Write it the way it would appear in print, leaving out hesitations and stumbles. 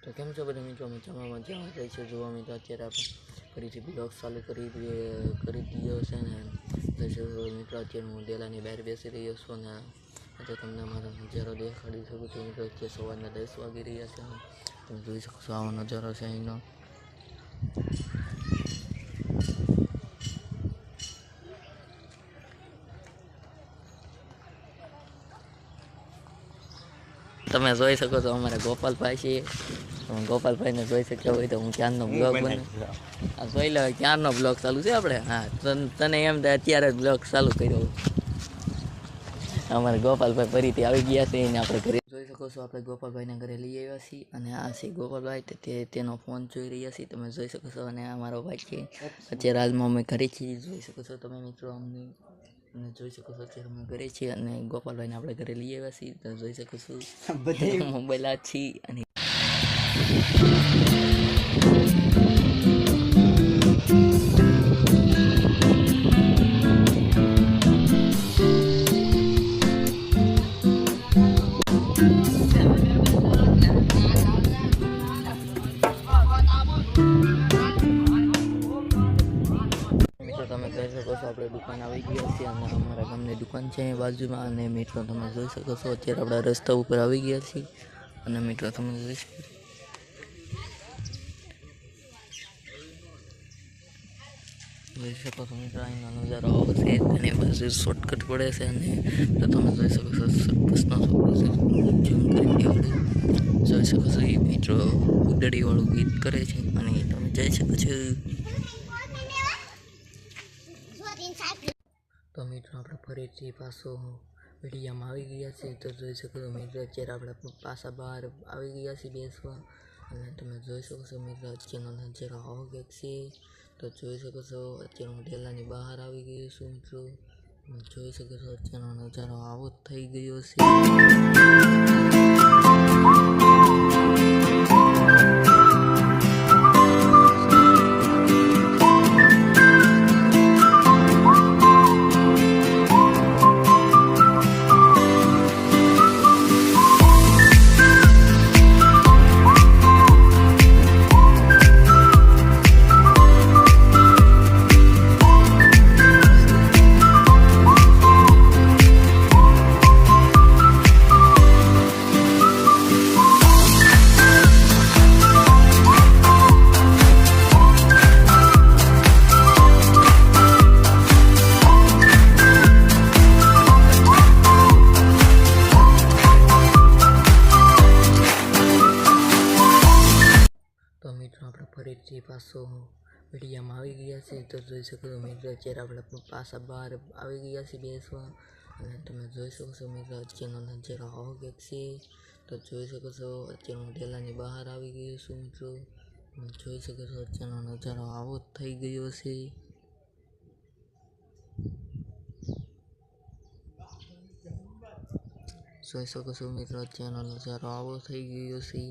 તો કેમ છો બધા મિત્રો? મજામાં રહી છે. જોવા મિત્રો અત્યારે આપણે ફરીથી બ્લોગ ચાલુ કરી દીધો છે ને મિત્રો અત્યારે હું ડેલાની બહાર બેસી રહ્યો છું ને તો તમને મારો નજારો દેખાડી શકું છું. મિત્રો અત્યારે સવારના 10 વાગી રહ્યા છે. તમે જોઈ શકો છો આવો નજારો છે અહીંનો. તમે જોઈ શકો છો અમારા ગોપાલભાઈ છે. ગોપાલભાઈને જોઈ શક્યા હોય તો હું ક્યારનો બ્લોગ બને જોઈ લો, ક્યારનો બ્લોગ ચાલુ છે આપણે. હા, તને એમ અત્યારે જ બ્લોગ ચાલુ કર્યો. અમારા ગોપાલભાઈ ફરીથી આવી ગયા છે એને આપણે ઘરે જોઈ શકો છો. આપણે ગોપાલભાઈના ઘરે લઈ આવ્યા છીએ અને આ છે ગોપાલભાઈ. તેનો ફોન જોઈ રહ્યા છીએ, તમે જોઈ શકો છો. અને આ મારો ભાઈ છે. અત્યારે હાલમાં અમે ઘરે છીએ, જોઈ શકો છો તમે મિત્રો. અમને જોઈ શકો છો અત્યારે અમે ઘરે છીએ અને ગોપાલભાઈને આપણે ઘરે લઈ આવ્યા છીએ. તમે જોઈ શકો છો બધા મોબાઈલ આ છીએ. અને તમે જોઈ શકો છો આપણે દુકાન આવી ગયા છીએ અને અમારા ગામની દુકાન છે બાજુમાં. અને મિત્રો તમે જોઈ શકો છો અત્યારે આપણા રસ્તા ઉપર આવી ગયા છીએ. અને મિત્રો તમે જોઈ શકો છો મિત્રો અહીંનો નજારો આવો છે. અને બાજુ શોર્ટકટ પડે છે. અને તો તમે જોઈ શકો છો સરપસનો છોકરો છે, ઝૂમ કરીને જોઈ શકો છો. એ મિત્રો ઉડડીવાળું ગીત કરે છે અને તમે જઈ શકો છો. તો મિત્રો આપણે ફરીથી પાછો વિડીયામાં આવી ગયા છીએ. તો જોઈ શકો છો મિત્રો અત્યારે આપણે પાછા બહાર આવી ગયા છીએ બેસવા. અને તમે જોઈ શકો છો મિત્રો અત્યારનો નજારો આવો કંઈક છે. તો જોઈ શકો છો અત્યારે હું ડેલાની બહાર આવી ગયો છું મિત્રો. તમે જોઈ શકો છો અત્યારનો નજારો આવો જ થઈ ગયો છે. તો મિત્રો આપણે ફરીથી પાછો વિડીયામાં આવી ગયા છીએ. તો જોઈ શકો છો મિત્રો અત્યારે આપણે પાછા બહાર આવી ગયા છીએ બેસવા. અને તમે જોઈ શકો છો મિત્રો અત્યારનો નજારો આવો કંઈક છે. તો જોઈ શકો છો અત્યારે હું ડેલાની બહાર આવી ગયો છું મિત્રો. તમે જોઈ શકો છો અત્યારનો નજારો આવો જ થઈ ગયો છે. જોઈ શકો છો મિત્રો અત્યારનો નજારો આવો થઈ ગયો છે.